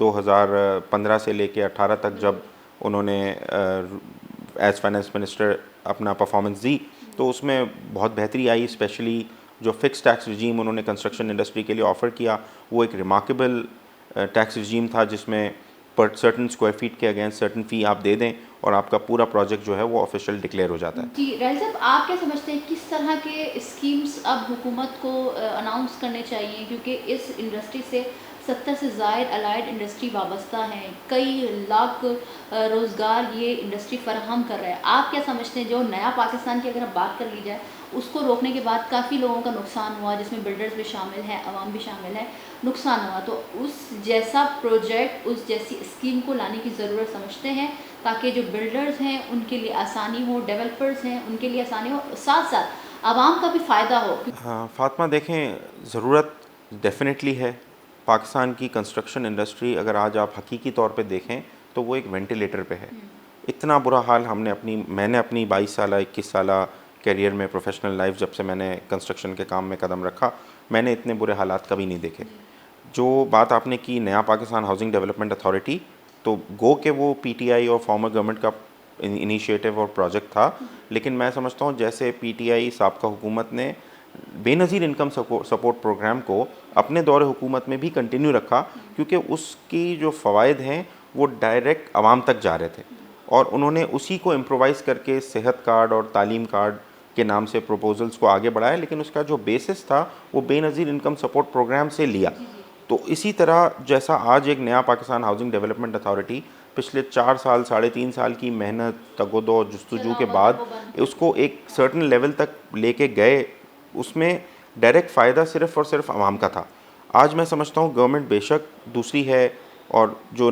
2015 سے لے کے 18 تک جب انہوں نے ایز فائنانس منسٹر اپنا پرفارمنس دی تو اس میں بہت بہتری آئی. اسپیشلی جو فکس ٹیکس رجیم انہوں نے کنسٹرکشن انڈسٹری کے لیے آفر کیا وہ ایک ریمارکیبل ٹیکس رجیم تھا جس میں پر سرٹن اسکوائر فیٹ کے اگینسٹ سرٹن فی آپ دے دیں اور آپ کا پورا پروجیکٹ جو ہے وہ آفیشیل ڈکلیئر ہو جاتا ہے. جی راہیل صاحب, آپ کیا سمجھتے ہیں کس طرح کے اسکیمز اب حکومت کو اناؤنس کرنے چاہیے, کیونکہ اس انڈسٹری سے 70 سے زائد الائڈ انڈسٹری وابستہ ہیں, کئی لاکھ روزگار یہ انڈسٹری فراہم کر رہا ہے. آپ کیا سمجھتے ہیں جو نیا پاکستان کی اگر بات کر لی جائے اس کو روکنے کے بعد کافی لوگوں کا نقصان ہوا, جس میں بلڈرز بھی شامل ہیں, عوام بھی شامل ہے, نقصان ہوا, تو اس جیسا پروجیکٹ اس جیسی اسکیم کو لانے کی ضرورت سمجھتے ہیں تاکہ جو بلڈرز ہیں ان کے لیے آسانی ہو, ڈیولپرز ہیں ان کے لیے آسانی ہو, ساتھ ساتھ عوام کا بھی فائدہ ہو؟ ہاں فاطمہ, دیکھیں ضرورت ڈیفینیٹلی ہے. پاکستان کی کنسٹرکشن انڈسٹری اگر آج آپ حقیقی طور پہ دیکھیں تو وہ ایک وینٹیلیٹر پہ ہے. اتنا برا حال میں نے اپنی 22 سالہ 21 سالہ کیریئر میں, پروفیشنل لائف جب سے میں نے کنسٹرکشن کے کام میں قدم رکھا, میں نے اتنے برے حالات کبھی نہیں دیکھے. جو بات آپ نے کی نیا پاکستان ہاؤسنگ ڈیولپمنٹ اتھارٹی, تو گو کہ وہ پی ٹی آئی اور فارمر گورنمنٹ کا انیشیٹو اور پروجیکٹ تھا, لیکن میں سمجھتا ہوں جیسے پی ٹی آئی سابقہ حکومت نے بے نظیر انکم سپورٹ پروگرام کو اپنے دور حکومت میں بھی کنٹینیو رکھا, کیونکہ اس کی جو فوائد ہیں وہ ڈائریکٹ عوام تک جا رہے تھے, اور انہوں نے اسی کو امپرووائز کر کے صحت کارڈ اور تعلیم کارڈ کے نام سے پروپوزلز کو آگے بڑھایا, لیکن اس کا جو بیسس تھا وہ بے نظیر انکم سپورٹ پروگرام سے لیا. تو اسی طرح جیسا آج ایک نیا پاکستان ہاؤسنگ ڈیولپمنٹ اتھارٹی پچھلے 4 سال 3.5 سال کی محنت تگ و دو اور جستجو کے بعد اس کو ایک سرٹن لیول تک لے کے گئے, اس میں ڈائریکٹ فائدہ صرف اور صرف عوام کا تھا. آج میں سمجھتا ہوں گورنمنٹ بے شک دوسری ہے, اور جو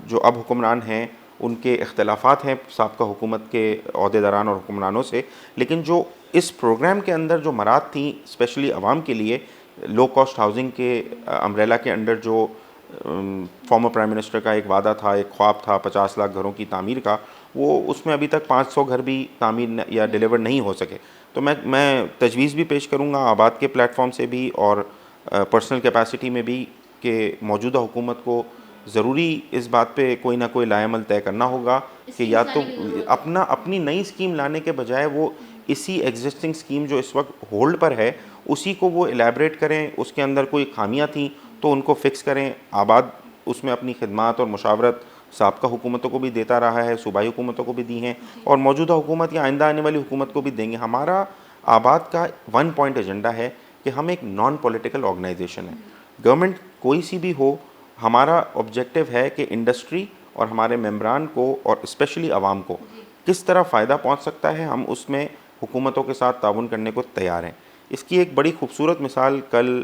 جو اب حکمران ہیں ان کے اختلافات ہیں سابقہ حکومت کے عہدیداران اور حکمرانوں سے, لیکن جو اس پروگرام کے اندر جو مراد تھیں اسپیشلی عوام کے لیے, لو کاسٹ ہاؤسنگ کے امبریلا کے انڈر جو فارمر پرائم منسٹر کا ایک وعدہ تھا, ایک خواب تھا 50 لاکھ گھروں کی تعمیر کا, وہ اس میں ابھی تک 500 گھر بھی تعمیر یا ڈیلیور نہیں ہو سکے. تو میں تجویز بھی پیش کروں گا آباد کے پلیٹ فارم سے بھی اور پرسنل کیپیسٹی میں بھی کہ موجودہ حکومت کو ضروری اس بات پہ کوئی نہ کوئی لائے عمل طے کرنا ہوگا کہ یا تو اپنی نئی اسکیم لانے کے بجائے وہ اسی ایگزسٹنگ اسکیم جو اس وقت ہولڈ پر ہے اسی کو وہ الیبریٹ کریں, اس کے اندر کوئی خامیاں تھیں تو ان کو فکس کریں. آباد اس میں اپنی خدمات اور مشاورت سابقہ حکومتوں کو بھی دیتا رہا ہے, صوبائی حکومتوں کو بھی دی ہیں, اور موجودہ حکومت یا آئندہ آنے والی حکومت کو بھی دیں گے. ہمارا آباد کا 1 پوائنٹ ایجنڈا ہے کہ ہم ایک نان پولیٹیکل آرگنائزیشن ہے. گورنمنٹ کوئی سی بھی ہو, ہمارا آبجیکٹو ہے کہ انڈسٹری اور ہمارے ممبران کو اور اسپیشلی عوام کو کس طرح فائدہ پہنچ سکتا ہے, ہم اس میں حکومتوں کے ساتھ تعاون کرنے کو تیار ہیں. اس کی ایک بڑی خوبصورت مثال کل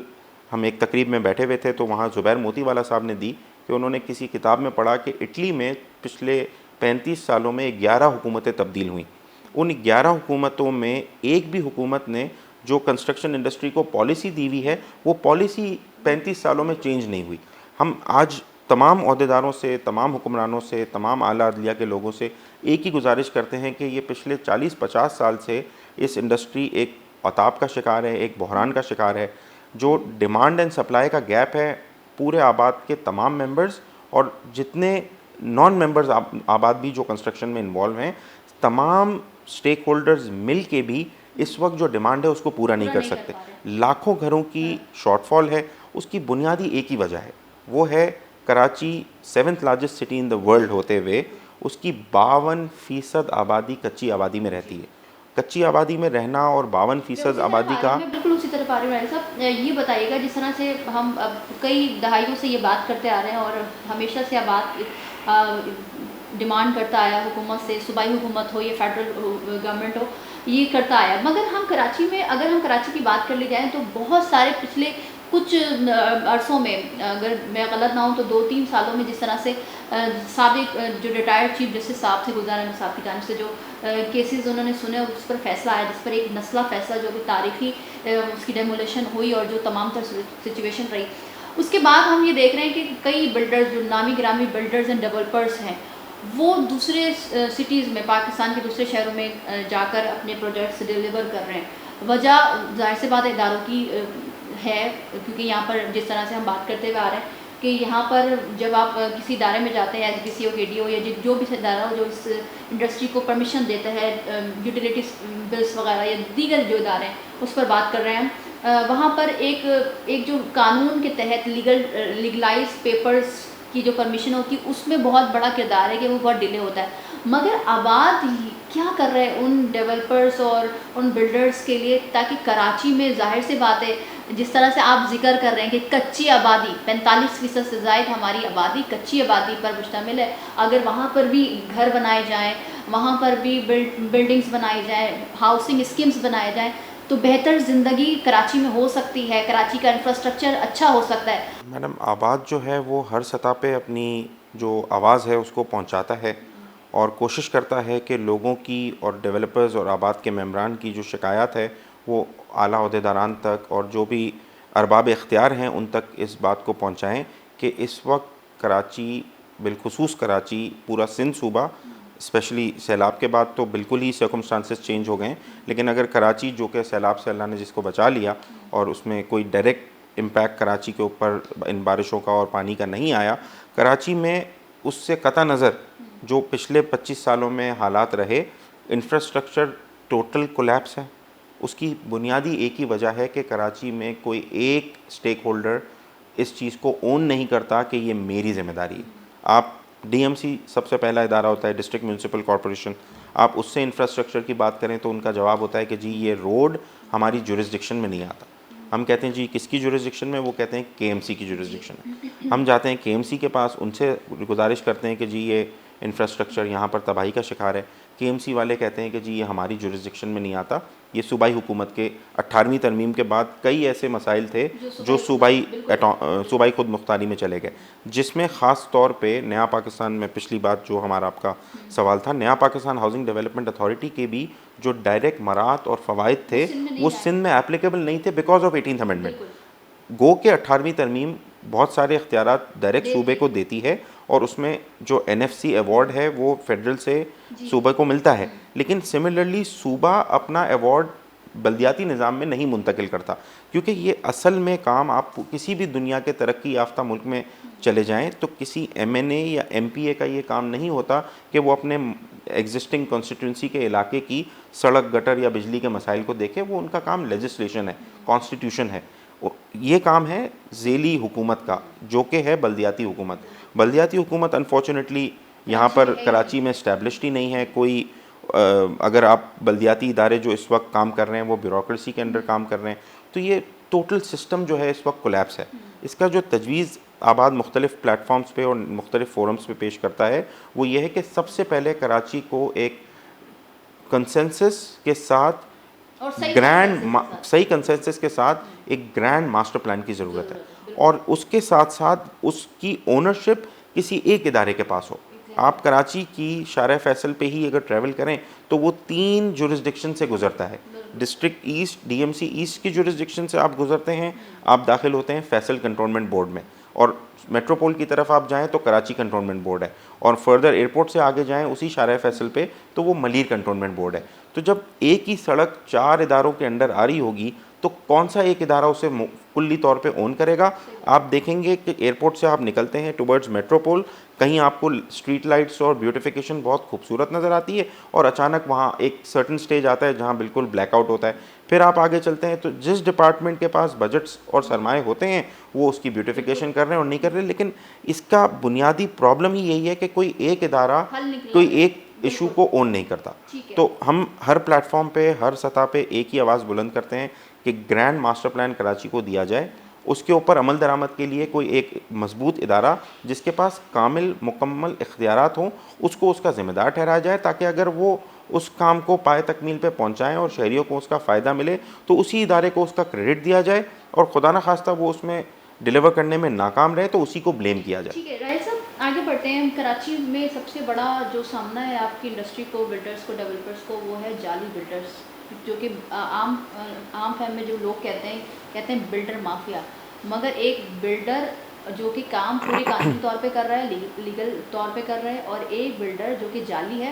ہم ایک تقریب میں بیٹھے ہوئے تھے تو وہاں زبیر موتی والا صاحب نے دی کہ انہوں نے کسی کتاب میں پڑھا کہ اٹلی میں پچھلے 35 سالوں میں 11 حکومتیں تبدیل ہوئیں. ان 11 حکومتوں میں ایک بھی حکومت نے جو کنسٹرکشن انڈسٹری کو پالیسی دی ہوئی ہے وہ پالیسی 35 سالوں میں چینج نہیں ہوئی. ہم آج تمام عہدیداروں سے, تمام حکمرانوں سے, تمام اعلیٰ عدلیہ کے لوگوں سے ایک ہی گزارش کرتے ہیں کہ یہ پچھلے 40-50 سال سے اس انڈسٹری ایک عطاب کا شکار ہے, ایک بحران کا شکار ہے. جو ڈیمانڈ اینڈ سپلائی کا گیپ ہے پورے آباد کے تمام ممبرز اور جتنے نان ممبرز آباد بھی جو کنسٹرکشن میں انوالو ہیں, تمام اسٹیک ہولڈرز مل کے بھی اس وقت جو ڈیمانڈ ہے اس کو پورا نہیں کر سکتے. لاکھوں گھروں کی شارٹ فال ہے. اس کی بنیادی ایک ہی وجہ ہے, وہ ہے Karachi 7th largest city in the world ہوتے ہوئے اس کی 52% آبادی کچی آبادی میں رہتی ہے. کچی آبادی میں رہنا اور 52% آبادی کا بالکل اسی طرح پا رہی ہوں. صاحب یہ بتائیے گا جس طرح سے ہم اب کئی دہائیوں سے یہ بات کرتے آ رہے ہیں اور ہمیشہ سے آباد ڈیمانڈ کرتا آیا حکومت سے, صوبائی حکومت ہو یا فیڈرل گورنمنٹ ہو, یہ کرتا آیا, مگر ہم کراچی میں اگر ہم کراچی کی بات کر لی جائیں تو بہت سارے پچھلے کچھ عرصوں میں, اگر میں غلط نہ ہوں تو 2-3 سالوں میں جس طرح سے سابق جو ریٹائرڈ چیف جسٹس صاحب تھے گلزار احمد صاحب کی جانب سے جو کیسز انہوں نے سنے اور اس پر فیصلہ آیا, جس پر ایک مسئلہ فیصلہ جو کہ تاریخی اس کی ڈیمولیشن ہوئی اور جو تمام تر سچویشن رہی, اس کے بعد ہم یہ دیکھ رہے ہیں کہ کئی بلڈرز جو نامی گرامی بلڈرز اینڈ ڈیولپرز ہیں وہ دوسرے سٹیز میں, پاکستان کے دوسرے شہروں میں جا کر اپنے پروجیکٹس ڈیلیور کر رہے ہیں. وجہ ظاہر سی بات اداروں کی ہے, کیونکہ یہاں پر جس طرح سے ہم بات کرتے ہوئے آ رہے ہیں کہ یہاں پر جب آپ کسی ادارے میں جاتے ہیں ایز ڈی سی او کے ڈی او یا جو بھی ادارہ ہو جو اس انڈسٹری کو پرمیشن دیتا ہے یوٹیلیٹیز بلس وغیرہ یا دیگر جو ادارے ہیں اس پر بات کر رہے ہیں ہم، وہاں پر ایک جو قانون کے تحت لیگلائز پیپرز کی جو پرمیشن ہوتی ہے اس میں بہت بڑا کردار ہے کہ وہ بہت ڈیلے ہوتا ہے. مگر آباد کیا کر رہے ہیں ان ڈیولپرز اور ان بلڈرز کے لیے تاکہ کراچی میں ظاہر سی بات ہے جس طرح سے آپ ذکر کر رہے ہیں کہ کچی آبادی 45% سے زائد ہماری آبادی کچی آبادی پر مشتمل ہے، اگر وہاں پر بھی گھر بنائے جائیں، وہاں پر بھی بلڈنگز بنائی جائیں، ہاؤسنگ اسکیمز بنائے جائیں تو بہتر زندگی کراچی میں ہو سکتی ہے، کراچی کا انفراسٹرکچر اچھا ہو سکتا ہے. میڈم آباد جو ہے وہ ہر سطح پہ اپنی جو آواز ہے اس کو پہنچاتا ہے اور کوشش کرتا ہے کہ لوگوں کی اور ڈیولپرز اور آباد کے ممبران کی جو شکایات ہے وہ اعلیٰ عہدیداران تک اور جو بھی ارباب اختیار ہیں ان تک اس بات کو پہنچائیں کہ اس وقت کراچی، بالخصوص کراچی، پورا سندھ صوبہ، اسپیشلی سیلاب کے بعد تو بالکل ہی سرکمسٹانسز چینج ہو گئے ہیں، لیکن اگر کراچی جو کہ سیلاب سے اللہ نے جس کو بچا لیا اور اس میں کوئی ڈائریکٹ امپیکٹ کراچی کے اوپر ان بارشوں کا اور پانی کا نہیں آیا، کراچی میں اس سے قطع نظر جو پچھلے 25 سالوں میں حالات رہے، انفراسٹرکچر ٹوٹل کولیپس ہے. اس کی بنیادی ایک ہی وجہ ہے کہ کراچی میں کوئی ایک سٹیک ہولڈر اس چیز کو اون نہیں کرتا کہ یہ میری ذمہ داری ہے. آپ ڈی ایم سی سب سے پہلا ادارہ ہوتا ہے، ڈسٹرکٹ میونسپل کارپوریشن، آپ اس سے انفراسٹرکچر کی بات کریں تو ان کا جواب ہوتا ہے کہ جی یہ روڈ ہماری جورسڈکشن میں نہیں آتا. ہم کہتے ہیں جی کس کی جورسڈکشن میں، وہ کہتے ہیں کے ایم سی کی جورسڈکشن میں. ہم جاتے ہیں کے ایم سی کے پاس، ان سے گزارش کرتے ہیں کہ جی یہ انفراسٹرکچر یہاں پر تباہی کا شکار ہے. کے ایم سی والے کہتے ہیں کہ جی یہ ہماری جورسڈکشن میں نہیں آتا. یہ صوبائی حکومت کے 18ویں ترمیم کے بعد کئی ایسے مسائل تھے جو صوبائی خود مختاری میں چلے گئے، جس میں خاص طور پہ نیا پاکستان میں پچھلی بات جو ہمارا آپ کا سوال تھا، نیا پاکستان ہاؤسنگ ڈیولپمنٹ اتھارٹی کے بھی جو ڈائریکٹ مرات اور فوائد تھے وہ سندھ میں اپلیکیبل نہیں تھے بیکاز آف 18th امینڈمنٹ. گو کہ 18ویں ترمیم بہت سارے اختیارات ڈائریکٹ صوبے کو دیتی ہے اور اس میں جو این ایف سی ایوارڈ ہے وہ فیڈرل سے صوبے کو ملتا ہے، لیکن سملرلی صوبہ اپنا ایوارڈ بلدیاتی نظام میں نہیں منتقل کرتا، کیونکہ یہ اصل میں کام آپ کسی بھی دنیا کے ترقی یافتہ ملک میں چلے جائیں تو کسی ایم این اے یا ایم پی اے کا یہ کام نہیں ہوتا کہ وہ اپنے ایگزسٹنگ کانسٹیٹوئنسی کے علاقے کی سڑک، گٹر یا بجلی کے مسائل کو دیکھے. وہ ان کا کام لیجسلیشن ہے، کانسٹیٹیوشن ہے. یہ کام ہے ذیلی حکومت کا جو کہ ہے بلدیاتی حکومت. بلدیاتی حکومت انفارچونیٹلی یہاں پر کراچی میں اسٹیبلشڈ ہی نہیں ہے. کوئی اگر آپ بلدیاتی ادارے جو اس وقت کام کر رہے ہیں وہ بیوروکریسی کے انڈر کام کر رہے ہیں تو یہ ٹوٹل سسٹم جو ہے اس وقت کولیپس ہے. اس کا جو تجویز آباد مختلف پلیٹ فارمز پہ اور مختلف فورمز پہ پیش کرتا ہے وہ یہ ہے کہ سب سے پہلے کراچی کو ایک کنسنسس کے ساتھ صحیح کنسنسس کے ساتھ ایک گرینڈ ماسٹر پلان کی ضرورت ہے، اور اس کے ساتھ ساتھ اس کی اونرشپ کسی ایک ادارے کے پاس ہو. آپ کراچی کی شارع فیصل پہ ہی اگر ٹریول کریں تو وہ 3 جورسڈکشن سے گزرتا ہے. District east, D M C east کی جورسڈکشن سے آپ گزرتے ہیں، آپ داخل ہوتے ہیں فیصل کنٹونمنٹ بورڈ میں، اور میٹروپول کی طرف آپ جائیں تو کراچی کنٹونمنٹ بورڈ ہے، اور فردر ایئرپورٹ سے آگے جائیں اسی شارع فیصل پہ تو وہ ملیر کنٹونمنٹ بورڈ ہے. تو جب ایک ہی سڑک 4 اداروں کے انڈر آ رہی ہوگی تو کون سا ایک ادارہ اسے کلی طور پہ اون کرے گا؟ آپ دیکھیں گے کہ ایئرپورٹ سے آپ نکلتے ہیں ٹورڈز میٹروپول، کہیں آپ کو اسٹریٹ لائٹس اور بیوٹیفیکیشن بہت خوبصورت نظر آتی ہے اور اچانک وہاں ایک سرٹن سٹیج آتا ہے جہاں بالکل بلیک آؤٹ ہوتا ہے. پھر آپ آگے چلتے ہیں تو جس ڈپارٹمنٹ کے پاس بجٹس اور سرمائے ہوتے ہیں وہ اس کی بیوٹیفیکیشن کر رہے ہیں اور نہیں کر رہے، لیکن اس کا بنیادی پرابلم ہی یہی ہے کہ کوئی ایک ادارہ کوئی ایک ایشو کو اون نہیں کرتا. تو ہم ہر پلیٹ فارم پہ، ہر سطح پہ ایک ہی آواز بلند کرتے ہیں کہ گرینڈ ماسٹر پلان کراچی کو دیا جائے، اس کے اوپر عمل درآمد کے لیے کوئی ایک مضبوط ادارہ جس کے پاس کامل مکمل اختیارات ہوں اس کو اس کا ذمہ دار ٹھہرایا جائے، تاکہ اگر وہ اس کام کو پائے تکمیل پہ پہنچائیں اور شہریوں کو اس کا فائدہ ملے تو اسی ادارے کو اس کا کریڈٹ دیا جائے، اور خدا نخواستہ وہ اس میں ڈیلیور کرنے میں ناکام رہے تو اسی کو بلیم کیا جائے. ٹھیک ہے راہیل صاحب، آگے بڑھتے ہیں. کراچی میں سب سے بڑا جو سامنا ہے آپ کی انڈسٹری کو، بلڈرز کو، ڈیولپرز کو، وہ ہے جعلی بلڈرز، جو کہ عام فہم میں جو لوگ کہتے ہیں بلڈر مافیا. مگر ایک بلڈر جو کہ کام پورے قانونی طور پہ کر رہا ہے، لیگل طور پہ کر رہا ہے، اور ایک بلڈر جو کہ جعلی ہے،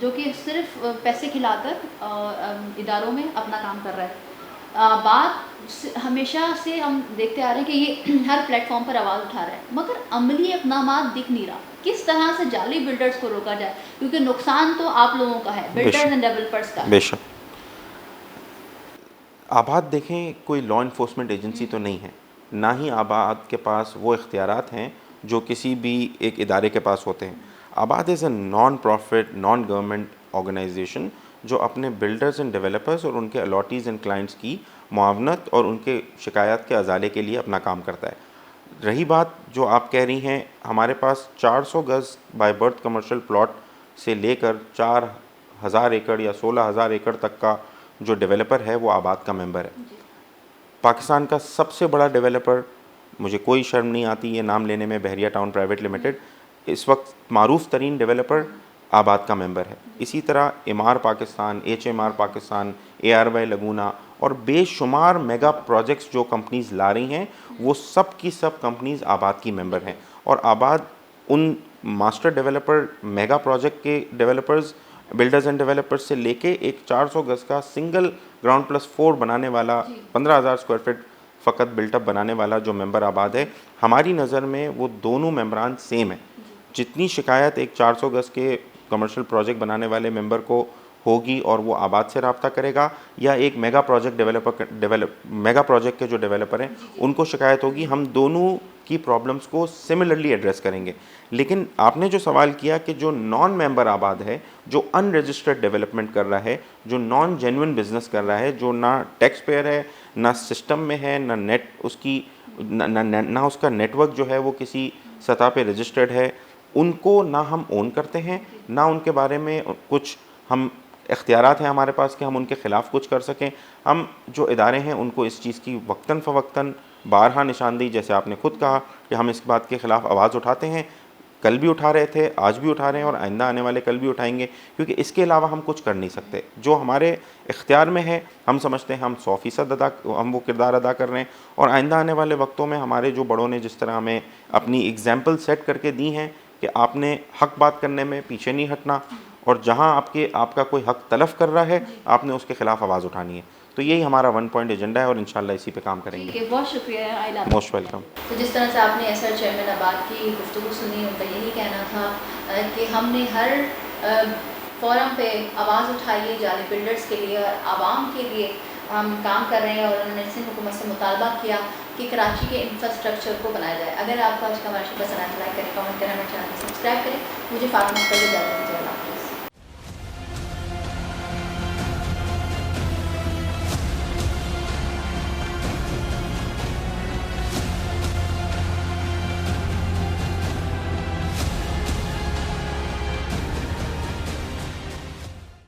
جو کہ صرف پیسے کھلا کر اداروں میں اپنا کام کر رہا ہے. بات ہمیشہ سے ہم دیکھتے آ رہے ہیں کہ یہ ہر پلیٹ فارم پر آواز اٹھا رہا ہے، مگر عملی اقدامات دکھ نہیں رہا. کس طرح سے جعلی بلڈرز کو روکا جائے، کیونکہ نقصان تو آپ لوگوں کا ہے، بے بلڈرز شک اینڈ ڈیولپرز کا. بے شک. آباد دیکھیں کوئی لا انفورسمنٹ ایجنسی تو نہیں ہے، نہ ہی آباد کے پاس وہ اختیارات ہیں جو کسی بھی ایک ادارے کے پاس ہوتے ہیں. ABAD is a non profit non government organisation جو اپنے بلڈرز اینڈ ڈیولپرز اور ان کے الاٹیز اینڈ کلائنٹس کی معاونت اور ان کے شکایات کے ازالے کے لیے اپنا کام کرتا ہے. رہی بات جو آپ کہہ رہی ہیں، ہمارے پاس 400 گز بائی برتھ کمرشل پلاٹ سے لے کر 4000 ایکڑ یا 16000 ایکڑ تک کا جو ڈیولپر ہے وہ آباد کا ممبر ہے. پاکستان کا سب سے بڑا ڈیولپر، مجھے کوئی شرم نہیں آتی یہ نام لینے میں، بحریہ ٹاؤن پرائیویٹ لمیٹڈ اس وقت معروف ترین ڈیولپر آباد کا ممبر ہے. اسی طرح Emaar Pakistan, H M R Pakistan, A R Y Laguna اور بے شمار میگا پروجیکٹس جو کمپنیز لا رہی ہیں وہ سب کی سب کمپنیز آباد کی ممبر ہیں. اور آباد ان ماسٹر ڈیولپر میگا پروجیکٹ کے ڈیولپرز، بلڈرز اینڈ ڈیولپرز سے لے کے ایک 400 گز کا سنگل گراؤنڈ پلس 4 بنانے والا 15,000 اسکوائر فٹ فقط بلٹ اپ بنانے والا جو ممبر آباد ہے، ہماری نظر میں وہ دونوں ممبران سیم ہیں. جتنی شکایت ایک 400 گز کے کمرشل پروجیکٹ بنانے والے ممبر کو ہوگی اور وہ آباد سے رابطہ کرے گا، یا ایک میگا پروجیکٹ کے جو ڈیولپر ہیں ان کو شکایت ہوگی، ہم دونوں کی پرابلمس کو سملرلی ایڈریس کریں گے. لیکن آپ نے جو سوال کیا کہ جو نان ممبر آباد ہے، جو ان رجسٹرڈ ڈیولپمنٹ کر رہا ہے، جو نان جینوئن بزنس کر رہا ہے، جو نہ ٹیکس پیئر ہے، نہ سسٹم میں ہے، نہ نیٹ اس کی نہ اس کا نیٹ ورک جو ہے وہ کسی سطح پہ رجسٹرڈ ہے، ان کو نہ ہم اون کرتے ہیں، نہ ان کے بارے میں کچھ ہم اختیارات ہیں ہمارے پاس کہ ہم ان کے خلاف کچھ کر سکیں. ہم جو ادارے ہیں ان کو اس چیز کی وقتاً فوقتاً بارہا نشاندہی، جیسے آپ نے خود کہا کہ ہم اس بات کے خلاف آواز اٹھاتے ہیں، کل بھی اٹھا رہے تھے، آج بھی اٹھا رہے ہیں اور آئندہ آنے والے کل بھی اٹھائیں گے، کیونکہ اس کے علاوہ ہم کچھ کر نہیں سکتے. جو ہمارے اختیار میں ہے ہم سمجھتے ہیں ہم 100% ہم وہ کردار ادا کر رہے ہیں. اور آئندہ آنے والے وقتوں میں ہمارے جو بڑوں نے جس طرح ہمیں اپنی ایگزامپل سیٹ کر کے دی ہیں کہ آپ نے حق بات کرنے میں پیچھے نہیں ہٹنا، اور جہاں آپ کا کوئی حق تلف کر رہا ہے آپ نے اس کے خلاف آواز اٹھانی ہے. تو یہی ہمارا 1 پوائنٹ ایجنڈا ہے اور انشاءاللہ اسی پہ کام کریں گے. بہت شکریہ آئلہ. Most welcome. تو جس طرح سے آپ نے ایس آر چیئرمین آباد کی گفتگو سنی، ان کا یہی کہنا تھا کہ ہم نے ہر فورم پہ آواز اٹھائی ہے جعلی بلڈرز کے لیے اور عوام کے لیے ہم کام کر رہے ہیں. اور انہوں نے سندھ حکومت سے مطالبہ کیا کہ کراچی کے انفراسٹرکچر کو بنایا جائے. اگر آپ کو آج کا ہمارا شو پسند آئے تو لائک کریں، کمنٹ کریں، ہمارے چینل کو سبسکرائب کریں. مجھے فاطمہ پر اجازت دیجیے. اللہ حافظ.